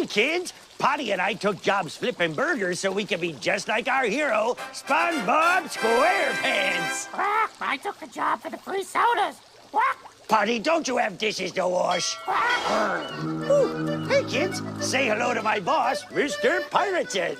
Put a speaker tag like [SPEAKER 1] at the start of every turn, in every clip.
[SPEAKER 1] Hey, kids! Potty and I took jobs flipping burgers so we could be just like our hero, SpongeBob SquarePants.
[SPEAKER 2] Quack, I took the job for the free sodas. Quack.
[SPEAKER 1] Potty, don't you have dishes to wash? Ooh, hey, kids, say hello to my boss, Mr. Parrot.
[SPEAKER 2] Hey,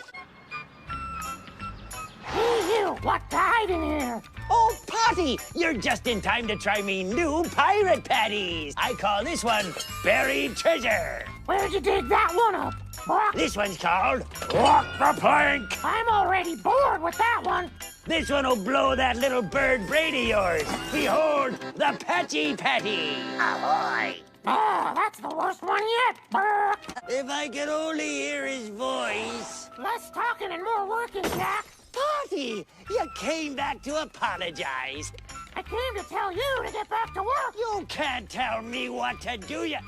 [SPEAKER 2] you, what died in here?
[SPEAKER 1] Oh, Potty, you're just in time to try me new pirate patties. I call this one Buried Treasure.
[SPEAKER 2] Where'd you dig that one up? Quack.
[SPEAKER 1] This one's called Walk the Plank.
[SPEAKER 2] I'm already bored with that one.
[SPEAKER 1] This one will blow that little bird brain of yours. Behold, the Patchy Patty. Ahoy!
[SPEAKER 2] Oh, that's the worst one yet. Brr.
[SPEAKER 1] If I could only hear his voice.
[SPEAKER 2] Less talking and more working, Jack.
[SPEAKER 1] Potty, you came back to apologize.
[SPEAKER 2] I came to tell you to get back to work.
[SPEAKER 1] You can't tell me what to do, you...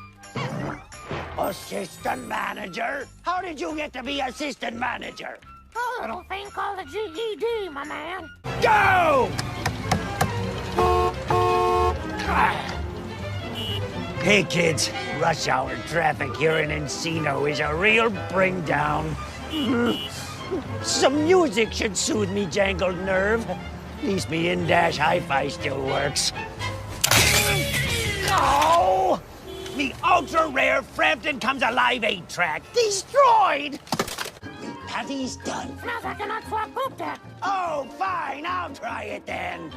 [SPEAKER 1] Assistant manager? How did you get to be assistant manager?
[SPEAKER 2] A little thing called a GED, my man.
[SPEAKER 1] Go! Hey, kids, rush hour traffic here in Encino is a real bring down. Some music should soothe me jangled nerve. At least me in-dash hi-fi still works. Oh! The ultra-rare Frampton Comes Alive 8-track destroyed! The patty's done.
[SPEAKER 2] Smells like an unswapped poop deck.
[SPEAKER 1] Oh, fine, I'll try it then.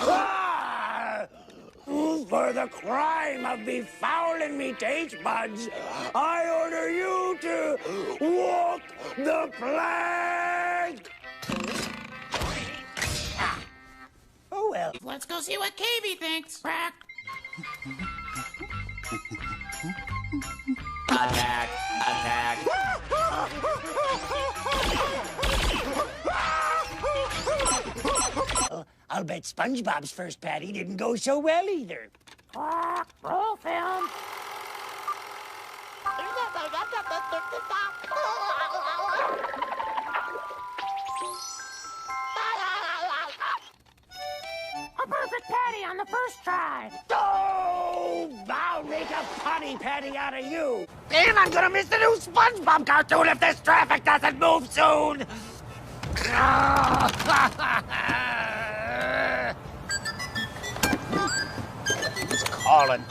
[SPEAKER 1] Ah! For the crime of befouling me taste buds, I order you to walk the plank! Oh, well.
[SPEAKER 2] Let's go see what Cavey thinks. Quack.
[SPEAKER 3] Attack! Attack!
[SPEAKER 1] I'll bet SpongeBob's first patty didn't go so well either.
[SPEAKER 2] Quack. Roll film. A perfect patty on the first try.
[SPEAKER 1] Oh, I'll make a potty patty out of you. And I'm gonna miss the new SpongeBob cartoon if this traffic doesn't move soon. It's calling.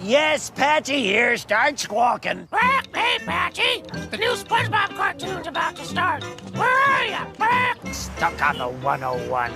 [SPEAKER 1] Yes, Patchy here. Start squawking.
[SPEAKER 2] Quack. Hey, Patchy. The new SpongeBob cartoon's about to start. Where are you? Quack.
[SPEAKER 1] Stuck on the 101.